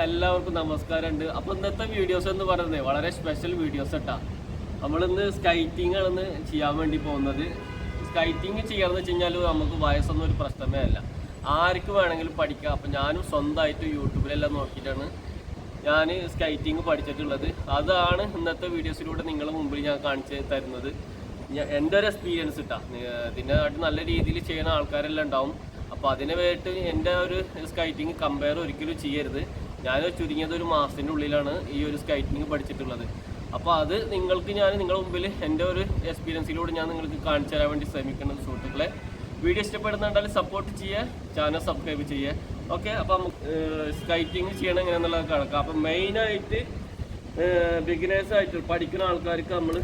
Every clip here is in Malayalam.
എല്ലാവർക്കും നമസ്കാരമുണ്ട്. അപ്പോൾ ഇന്നത്തെ വീഡിയോസ് എന്ന് പറയുന്നത് വളരെ സ്പെഷ്യൽ വീഡിയോസ് ഇട്ടാ. നമ്മളിന്ന് സ്കൈറ്റിംഗ് ആണെന്ന് ചെയ്യാൻ വേണ്ടി പോകുന്നത്. സ്കൈറ്റിംഗ് ചെയ്യാന്ന് വെച്ച് കഴിഞ്ഞാൽ നമുക്ക് വയസ്സൊന്നും ഒരു പ്രശ്നമേ അല്ല, ആർക്ക് വേണമെങ്കിലും പഠിക്കാം. അപ്പം ഞാനും സ്വന്തമായിട്ട് യൂട്യൂബിലെല്ലാം നോക്കിയിട്ടാണ് ഞാൻ സ്കൈറ്റിംഗ് പഠിച്ചിട്ടുള്ളത്. അതാണ് ഇന്നത്തെ വീഡിയോസിലൂടെ നിങ്ങളുടെ മുമ്പിൽ ഞാൻ കാണിച്ചു തരുന്നത്. എൻ്റെ ഒരു എക്സ്പീരിയൻസ് ഇട്ടാ. ഇതിനായിട്ട് നല്ല രീതിയിൽ ചെയ്യുന്ന ആൾക്കാരെല്ലാം ഉണ്ടാവും. അപ്പോൾ അതിന് വേണ്ടിയിട്ട് എൻ്റെ ഒരു സ്കൈറ്റിംഗ് കമ്പയർ ഒരിക്കലും ചെയ്യരുത്. ഞാൻ ചുരുങ്ങിയത് ഒരു മാസത്തിൻ്റെ ഉള്ളിലാണ് ഈ ഒരു സ്കൈറ്റിംഗ് പഠിച്ചിട്ടുള്ളത്. അപ്പോൾ അത് നിങ്ങൾക്ക് ഞാൻ നിങ്ങളുടെ മുമ്പിൽ എൻ്റെ ഒരു എക്സ്പീരിയൻസിലൂടെ ഞാൻ നിങ്ങൾക്ക് കാണിച്ചു തരാൻ വേണ്ടി ശ്രമിക്കുന്നത്. സുഹൃത്തുക്കളെ, വീഡിയോ ഇഷ്ടപ്പെടുന്നുണ്ടെങ്കിൽ സപ്പോർട്ട് ചെയ്യുക, ചാനൽ സബ്സ്ക്രൈബ് ചെയ്യുക. ഓക്കെ, അപ്പോൾ നമുക്ക് സ്കൈറ്റിംഗ് ചെയ്യണം എങ്ങനെയാണെന്നുള്ളത് കാണാം. അപ്പം മെയിനായിട്ട് ബിഗിനേഴ്സായിട്ട് പഠിക്കുന്ന ആൾക്കാർക്ക് നമ്മൾ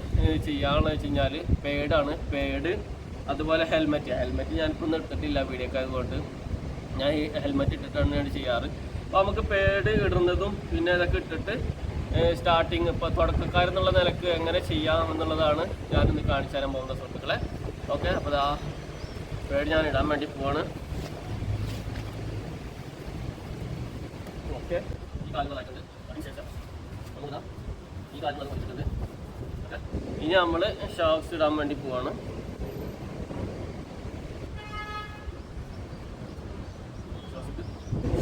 ചെയ്യാമെന്ന് വെച്ച് കഴിഞ്ഞാൽ പേഡാണ്. പേഡ്, അതുപോലെ ഹെൽമെറ്റ് ഞാനിപ്പോൾ ഒന്നും ഇട്ടിട്ടില്ല വീഡിയോക്ക്, അതുകൊണ്ട് ഞാൻ ഈ ഹെൽമെറ്റ് ഇട്ടിട്ടാണ് ഞാൻ ചെയ്യാറ്. അപ്പോൾ നമുക്ക് പേഡ് ഇടുന്നതും പിന്നെ ഇതൊക്കെ ഇട്ടിട്ട് സ്റ്റാർട്ടിങ് ഇപ്പോൾ തുടക്കക്കാരെന്നുള്ള നിലക്ക് എങ്ങനെ ചെയ്യാമെന്നുള്ളതാണ് ഞാനിന്ന് കാണിച്ചു തരാൻ പോകുന്ന സുഹൃത്തുക്കളെ. ഓക്കെ, അപ്പോൾ ആ പേഡ് ഞാൻ ഇടാൻ വേണ്ടി പോവാണ്. ഓക്കെ, ഈ കാലുകളായിട്ടുണ്ട്. അതിനുശേഷം നമ്മളിതാ ഈ കാലുകൾ വെച്ചിട്ടുണ്ട്. ഓക്കെ, ഇനി നമ്മൾ ഷോക്സ് ഇടാൻ വേണ്ടി പോവാണ്.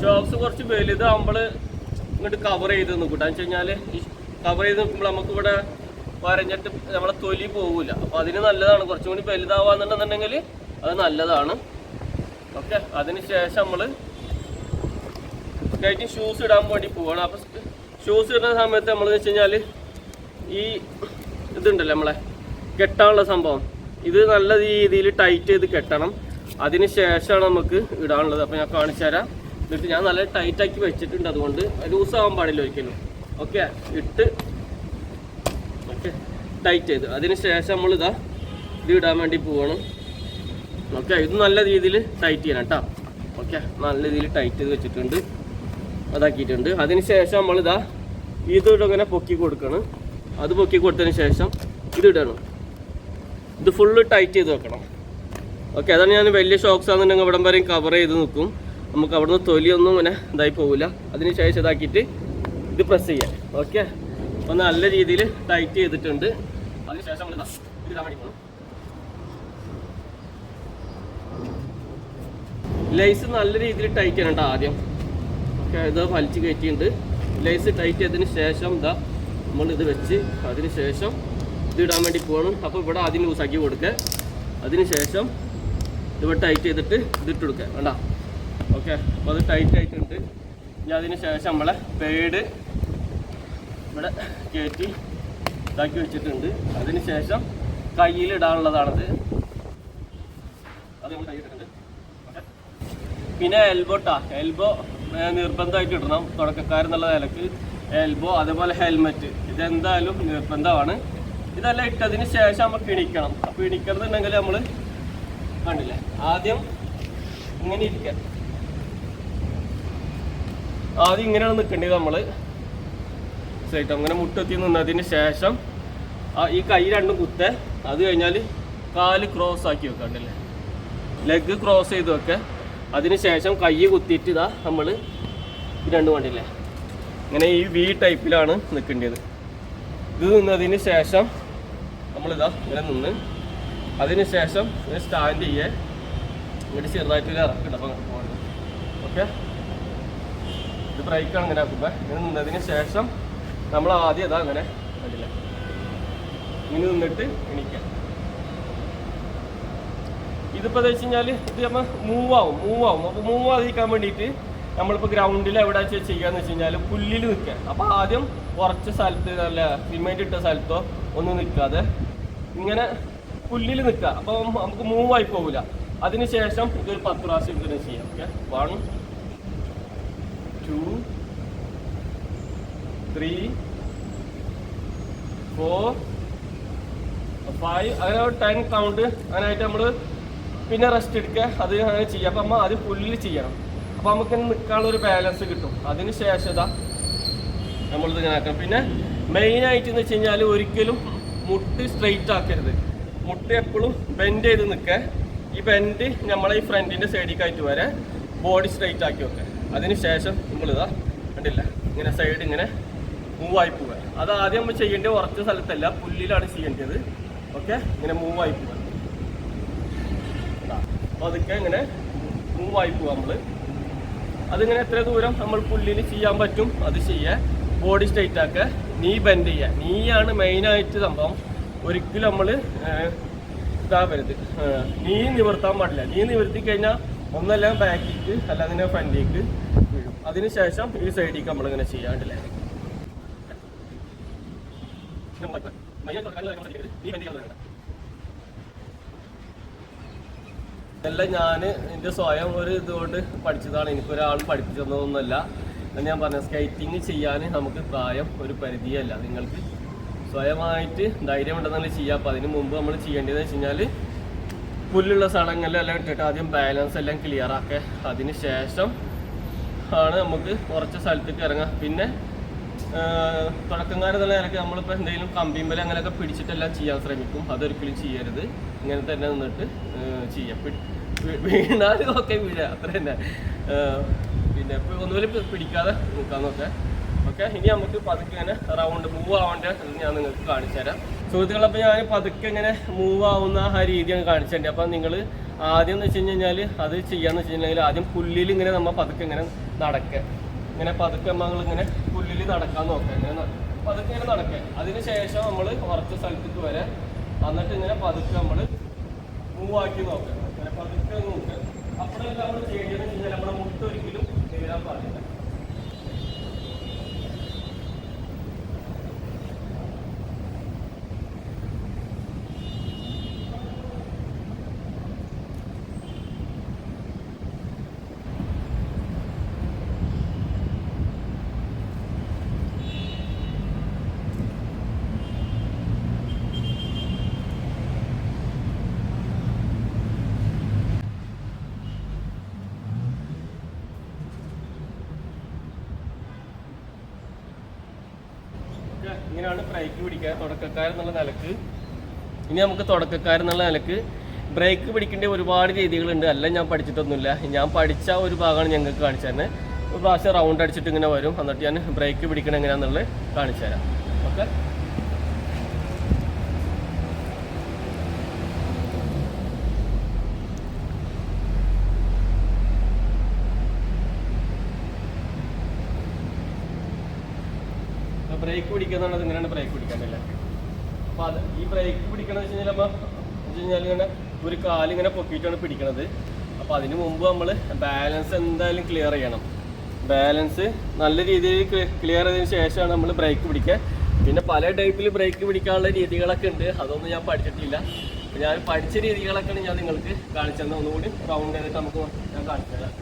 ഷോക്സ് കുറച്ച് വലുതാകുമ്പോൾ ഇങ്ങോട്ട് കവർ ചെയ്ത് നിൽക്കും. എന്ന് വെച്ച് കഴിഞ്ഞാൽ ഈ കവർ ചെയ്ത് നിൽക്കുമ്പോൾ നമുക്കിവിടെ വരഞ്ഞിട്ട് നമ്മളെ തൊലി പോകില്ല. അപ്പോൾ അതിന് നല്ലതാണ് കുറച്ചും കൂടി വലുതാവാന്നുണ്ടെന്നുണ്ടെങ്കിൽ അത് നല്ലതാണ്. ഓക്കെ, അതിന് ശേഷം നമ്മൾ സ്കൈറ്റിംഗ് ഷൂസ് ഇടാൻ വേണ്ടി പോവാണ്. അപ്പോൾ ഷൂസ് ഇടുന്ന സമയത്ത് നമ്മളെന്ന് വെച്ച് കഴിഞ്ഞാൽ ഈ ഇതുണ്ടല്ലോ നമ്മളെ കെട്ടാനുള്ള സംഭവം, ഇത് നല്ല രീതിയിൽ ടൈറ്റ് ചെയ്ത് കെട്ടണം. അതിന് ശേഷമാണ് നമുക്ക് ഇടാനുള്ളത്. അപ്പോൾ ഞാൻ കാണിച്ചു തരാം. എന്നിട്ട് ഞാൻ നല്ല ടൈറ്റാക്കി വെച്ചിട്ടുണ്ട്, അതുകൊണ്ട് ലൂസാവാൻ പാടില്ല ഒരിക്കലും. ഓക്കെ, ഇട്ട് ഓക്കെ ടൈറ്റ് ചെയ്ത് അതിന് ശേഷം നമ്മളിതാ ഇത് ഇടാൻ വേണ്ടി പോവാണ്. ഓക്കെ, ഇത് നല്ല രീതിയിൽ ടൈറ്റ് ചെയ്യണം കേട്ടോ. ഓക്കെ, നല്ല രീതിയിൽ ടൈറ്റ് ചെയ്ത് വെച്ചിട്ടുണ്ട്, അതാക്കിയിട്ടുണ്ട്. അതിന് ശേഷം നമ്മളിതാ ഇത് ഇങ്ങനെ പൊക്കി കൊടുക്കണം. അത് പൊക്കി കൊടുത്തതിന് ശേഷം ഇത് ഇടണം. ഇത് ഫുള്ള് ടൈറ്റ് ചെയ്ത് വെക്കണം. ഓക്കെ, അതാണ് ഞാൻ വലിയ ഷോക്സ് ആണെന്നുണ്ടെങ്കിൽ ഇവിടം വരെയും കവർ ചെയ്ത് നിൽക്കും. നമുക്ക് അവിടുന്ന് തൊലിയൊന്നും ഇങ്ങനെ ഇതായി പോവില്ല. അതിന് ശേഷം ഇതാക്കിയിട്ട് ഇത് പ്രസ് ചെയ്യാം. ഓക്കെ, അപ്പോൾ നല്ല രീതിയിൽ ടൈറ്റ് ചെയ്തിട്ടുണ്ട്. അതിന് ശേഷം നമ്മൾ ഇടാൻ വേണ്ടി പോകണം. ലൈസ് നല്ല രീതിയിൽ ടൈറ്റ് ചെയ്യണം കേട്ടോ ആദ്യം. ഓക്കെ, ഇത് വലിച്ച് കയറ്റിയിട്ടുണ്ട്. ലൈസ് ടൈറ്റ് ചെയ്തതിന് ശേഷം ഇതാ നമ്മളിത് വെച്ച് അതിന് ശേഷം ഇത് ഇടാൻ വേണ്ടി പോകണം. അപ്പോൾ ഇവിടെ ആദ്യം ലൂസാക്കി കൊടുക്കുക. അതിന് ശേഷം ഇവിടെ ടൈറ്റ് ചെയ്തിട്ട് ഇതിട്ട് കൊടുക്കുക വേണ്ട. ഓക്കെ, അപ്പോൾ അത് ടൈറ്റ് ആയിട്ടുണ്ട്. ഇനി അതിന് ശേഷം നമ്മളെ പേഡ് ഇവിടെ കയറ്റി ഇതാക്കി വെച്ചിട്ടുണ്ട്. അതിന് ശേഷം കയ്യിലിടാനുള്ളതാണത്. അത് നമ്മൾ കയ്യിലിട്ടുണ്ട്. ഓക്കെ, പിന്നെ എൽബോ നിർബന്ധമായിട്ട് ഇടണം തുടക്കക്കാരെന്നുള്ള നിലക്ക്. എൽബോ, അതേപോലെ ഹെൽമെറ്റ്, ഇതെന്തായാലും നിർബന്ധമാണ്. ഇതെല്ലാം ഇട്ടതിന് ശേഷം നമ്മൾ പിണിക്കണം. അപ്പോൾ പിണിക്കണമെന്നുണ്ടെങ്കിൽ നമ്മൾ കണ്ടില്ലേ, ആദ്യം ഇങ്ങനെ ഇരിക്കുക. ആദ്യം ഇങ്ങനെയാണ് നിൽക്കേണ്ടത്. നമ്മൾ സൈറ്റ് അങ്ങനെ മുട്ടെത്തി നിന്നതിന് ശേഷം ഈ കൈ രണ്ടും കുത്തേ. അത് കഴിഞ്ഞാൽ കാല് ക്രോസ് ആക്കി വെക്കുക. കണ്ടില്ലേ, ലെഗ് ക്രോസ് ചെയ്ത് വെക്കുക. അതിന് ശേഷം കൈ കുത്തിയിട്ട് ഇതാ നമ്മൾ ഇത് രണ്ടും കണ്ടില്ലേ, ഇങ്ങനെ ഈ വി ടൈപ്പിലാണ് നിൽക്കേണ്ടത്. ഇത് നിന്നതിന് ശേഷം നമ്മളിതാ ഇങ്ങനെ നിന്ന് അതിന് ശേഷം സ്റ്റാൻഡ് ചെയ്യുക. ഇങ്ങോട്ട് ചെറുതായിട്ട് ഇറക്കില്ല. അപ്പം ഓക്കെ, ഇത് ബ്രേക്കാണ് ഇങ്ങനെ ആക്കുമ്പോൾ. ഇങ്ങനെ നിന്നതിന് ശേഷം നമ്മൾ ആദ്യം ഇതാ അങ്ങനെ കണ്ടില്ല ഇങ്ങനെ നിന്നിട്ട് എണീക്കാം. ഇതിപ്പോൾ എന്താ വെച്ച് കഴിഞ്ഞാൽ ഇത് നമ്മൾ മൂവ് ആവും. അപ്പോൾ മൂവ് ആതിരിക്കാൻ വേണ്ടിയിട്ട് നമ്മളിപ്പോൾ ഗ്രൗണ്ടിൽ എവിടെ ചെയ്യാന്ന് വെച്ച് കഴിഞ്ഞാൽ പുല്ലിൽ നിൽക്കുക. അപ്പോൾ ആദ്യം കുറച്ച് സ്ഥലത്ത് നല്ല സിമെൻറ്റ് ഇട്ട സ്ഥലത്തോ ഒന്നും നിൽക്കാതെ ഇങ്ങനെ പുല്ലിൽ നിൽക്കുക. അപ്പോൾ നമുക്ക് മൂവ് ആയി പോകില്ല. അതിന് ശേഷം ഇതൊരു 10 പ്രാവശ്യം ഇതിന് ചെയ്യാം. ഓക്കെ, 1 2 3 4 5 അങ്ങനെ 10 കൗണ്ട് അതിനായിട്ട് നമ്മൾ പിന്നെ റെസ്റ്റ് എടുക്കുക. അത് അങ്ങനെ ചെയ്യാം. അപ്പം നമ്മൾ അത് പുല്ലിൽ ചെയ്യണം. അപ്പോൾ നമുക്ക് നിൽക്കാനുള്ളൊരു ബാലൻസ് കിട്ടും. അതിന് ശേഷം ഇതാ നമ്മളിത് ഇങ്ങനെ ആക്കണം. പിന്നെ മെയിനായിട്ട് എന്ന് വെച്ച് കഴിഞ്ഞാൽ ഒരിക്കലും മുട്ട് സ്ട്രെയിറ്റ് ആക്കരുത്. മുട്ട് എപ്പോഴും ബെൻഡ് ചെയ്ത് നിൽക്കുക. ഈ ബെൻഡ് നമ്മളെ ഈ ഫ്രണ്ടിൻ്റെ സൈഡിലേക്കായിട്ട് വരെ ബോഡി സ്ട്രെയിറ്റ് ആക്കി വെക്കുക. അതിന് ശേഷം നമ്മളിതാ കണ്ടില്ല, ഇങ്ങനെ സൈഡ് ഇങ്ങനെ മൂവായി പോവുക. അത് ആദ്യം നമ്മൾ ചെയ്യേണ്ടത് ഉറച്ച സ്ഥലത്തല്ല, പുല്ലിലാണ് ചെയ്യേണ്ടത്. ഓക്കെ, ഇങ്ങനെ മൂവായി പോവുക. അപ്പോൾ അതൊക്കെ ഇങ്ങനെ മൂവായി പോവുക. നമ്മൾ അതിങ്ങനെ എത്ര ദൂരം നമ്മൾ പുല്ലിന് ചെയ്യാൻ പറ്റും അത് ചെയ്യുക. ബോഡി സ്ട്രൈറ്റ് ആക്കുക, നീ ബെൻഡ് ചെയ്യുക. നീയാണ് മെയിനായിട്ട് സംഭവം. ഒരിക്കലും നമ്മൾ ഇതാവരുത്, നീ നിവർത്താൻ പാടില്ല. നീ നിവർത്തി കഴിഞ്ഞാൽ ഒന്നല്ല ബാക്കിലേക്ക് അല്ലാതെ ഫ്രണ്ടിലേക്ക് വീഴും. അതിനുശേഷം ഈ സൈഡിലേക്ക് നമ്മളിങ്ങനെ ചെയ്യാണ്ടില്ലേ. ഇതെല്ലാം ഞാൻ എൻ്റെ സ്വയം ഒരു ഇതുകൊണ്ട് പഠിച്ചതാണ്. എനിക്കൊരാളും പഠിപ്പിച്ചു തന്നതൊന്നുമല്ല. ഞാൻ പറഞ്ഞ സ്കേറ്റിങ് ചെയ്യാൻ നമുക്ക് പ്രായം ഒരു പരിധിയല്ല. നിങ്ങൾക്ക് സ്വയമായിട്ട് ധൈര്യം ഉണ്ടെന്നാൽ ചെയ്യാം. അപ്പോൾ അതിന് മുമ്പ് നമ്മൾ ചെയ്യേണ്ടതെന്ന് വെച്ച് കഴിഞ്ഞാൽ പുല്ലുള്ള സ്ഥലങ്ങളിലെല്ലാം ഇട്ടിട്ട് ആദ്യം ബാലൻസ് എല്ലാം ക്ലിയർ ആക്കുക. അതിന് ശേഷം ആണ് നമുക്ക് കുറച്ച് സ്ഥലത്തേക്ക് ഇറങ്ങാം. പിന്നെ തുടക്കക്കാരെന്നുള്ള നിലയ്ക്ക് നമ്മളിപ്പോൾ എന്തെങ്കിലും കമ്പിമ്പല അങ്ങനെയൊക്കെ പിടിച്ചിട്ടെല്ലാം ചെയ്യാൻ ശ്രമിക്കും. അതൊരിക്കലും ചെയ്യരുത്. ഇങ്ങനെ തന്നെ നിന്നിട്ട് ചെയ്യാം. വീണാലും ഒക്കെ വീഴുക, അത്ര തന്നെ. പിന്നെ ഇപ്പോൾ ഒന്നുമില്ല പിടിക്കാതെ നിൽക്കാൻ നോക്കാം. ഓക്കെ, ഇനി നമുക്ക് പതുക്കെ ഇങ്ങനെ റൗണ്ട് മൂവ് ആവേണ്ട ഞാൻ നിങ്ങൾക്ക് കാണിച്ചു തരാം സുഹൃത്തുക്കളെ. അപ്പോൾ ഞാൻ പതുക്കെ ഇങ്ങനെ മൂവ് ആവുന്ന ആ രീതിയാണ് കാണിച്ചു തരേണ്ടത്. അപ്പം നിങ്ങൾ ആദ്യം എന്ന് വെച്ച് കഴിഞ്ഞാൽ അത് ചെയ്യാന്ന് വെച്ച് കഴിഞ്ഞാൽ ആദ്യം പുല്ലിൽ ഇങ്ങനെ നമ്മൾ പതുക്കെ ഇങ്ങനെ നടക്കുക. ഇങ്ങനെ പതുക്കെ നമ്മളിങ്ങനെ പുല്ലിൽ നടക്കാൻ നോക്കുക. ഇങ്ങനെ പതുക്കെ ഇങ്ങനെ നടക്കുക. അതിന് ശേഷം നമ്മൾ കുറച്ച് സ്ഥലത്തേക്ക് വരെ എന്നിട്ട് ഇങ്ങനെ പതുക്കെ നമ്മൾ മൂവ് ആക്കി നോക്കുക. ഇങ്ങനെ പതുക്കെ നോക്കുക. അപ്പോഴെല്ലാം നമ്മൾ ചെയ്യേണ്ടതെന്ന് വെച്ച് കഴിഞ്ഞാൽ നമ്മുടെ മുട്ട് ഒരിക്കലും നേരാൻ പാടില്ല. ഇങ്ങനെയാണ് ബ്രേക്ക് പിടിക്കുക തുടക്കക്കാരെന്നുള്ള നിലക്ക്. ഇനി നമുക്ക് തുടക്കക്കാരെന്നുള്ള നിലക്ക് ബ്രേക്ക് പിടിക്കേണ്ട ഒരുപാട് രീതികളുണ്ട്. എല്ലാം ഞാൻ പഠിച്ചിട്ടൊന്നുമില്ല. ഞാൻ പഠിച്ച ഒരു ഭാഗമാണ് ഞങ്ങൾക്ക് കാണിച്ചു തരുന്നത്. ഒരു പ്രാവശ്യം റൗണ്ട് അടിച്ചിട്ട് ഇങ്ങനെ വരും. എന്നിട്ട് ഞാൻ ബ്രേക്ക് പിടിക്കണം എങ്ങനെയാണെന്നുള്ളത് കാണിച്ചു തരാം. ഓക്കെ, ബ്രേക്ക് പിടിക്കുന്നതാണ്. ഇങ്ങനെയാണ് ബ്രേക്ക് പിടിക്കാണ്ടല്ലേ. അപ്പോൾ അത് ഈ ബ്രേക്ക് പിടിക്കണമെന്ന് വെച്ച് കഴിഞ്ഞാൽ നമ്മൾ വെച്ച് കഴിഞ്ഞാൽ ഇങ്ങനെ ഒരു കാലിങ്ങനെ പൊക്കിയിട്ടാണ് പിടിക്കണത്. അപ്പോൾ അതിന് മുമ്പ് നമ്മൾ ബാലൻസ് എന്തായാലും ക്ലിയർ ചെയ്യണം. ബാലൻസ് നല്ല രീതിയിൽ ക്ലിയർ ചെയ്തതിന് ശേഷമാണ് നമ്മൾ ബ്രേക്ക് പിടിക്കുക. പിന്നെ പല ടൈപ്പിൽ ബ്രേക്ക് പിടിക്കാനുള്ള രീതികളൊക്കെ ഉണ്ട്. അതൊന്നും ഞാൻ പഠിച്ചിട്ടില്ല. ഞാൻ പഠിച്ച രീതികളൊക്കെയാണ് ഞാൻ നിങ്ങൾക്ക് കാണിച്ചത്. ഒന്നുകൂടി റൗണ്ട് ചെയ്തിട്ട് നമുക്ക് ഞാൻ കാണിച്ചു തരാം.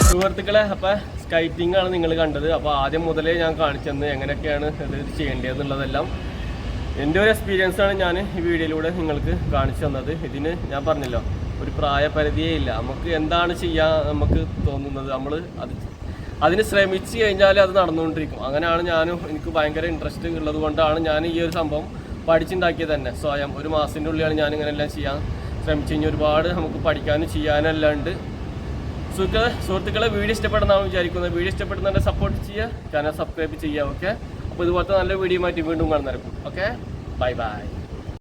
സുഹൃത്തുക്കളെ, അപ്പോൾ സ്കൈറ്റിംഗ് ആണ് നിങ്ങൾ കണ്ടത്. അപ്പോൾ ആദ്യം മുതലേ ഞാൻ കാണിച്ചെന്ന് എങ്ങനെയൊക്കെയാണ് ഇത് ചെയ്യേണ്ടതെന്നുള്ളതെല്ലാം എൻ്റെ ഒരു എക്സ്പീരിയൻസാണ് ഞാൻ ഈ വീഡിയോയിലൂടെ നിങ്ങൾക്ക് കാണിച്ചു തന്നത്. ഇതിന് ഞാൻ പറഞ്ഞല്ലോ ഒരു പ്രായപരിധിയേ ഇല്ല. നമുക്ക് എന്താണ് ചെയ്യാൻ നമുക്ക് തോന്നുന്നത് നമ്മൾ അതിന് ശ്രമിച്ചു കഴിഞ്ഞാൽ അത് നടന്നുകൊണ്ടിരിക്കും. അങ്ങനെയാണ് എനിക്ക് ഭയങ്കര ഇൻട്രസ്റ്റ് ഉള്ളത് കൊണ്ടാണ് ഞാൻ ഈ ഒരു സംഭവം പഠിച്ചുണ്ടാക്കിയത് തന്നെ. സ്വയം ഒരു മാസത്തിൻ്റെ ഉള്ളിലാണ് ഞാനിങ്ങനെല്ലാം ചെയ്യാൻ ശ്രമിച്ചു കഴിഞ്ഞാൽ ഒരുപാട് നമുക്ക് പഠിക്കാനും ചെയ്യാനെല്ലാം ഉണ്ട്. സുഹൃത്തുക്കളെ, വീഡിയോ ഇഷ്ടപ്പെടുന്നതാണ് വിചാരിക്കുന്നത്. വീഡിയോ ഇഷ്ടപ്പെടുന്നതിൻ്റെ സപ്പോർട്ട് ചെയ്യുക, ചാനൽ സബ്സ്ക്രൈബ് ചെയ്യുക. ഓക്കെ, അപ്പോൾ ഇതുപോലത്തെ നല്ല വീഡിയോ ആയിട്ട് വീണ്ടും കാണുന്നതായിരിക്കും. Okay, bye bye.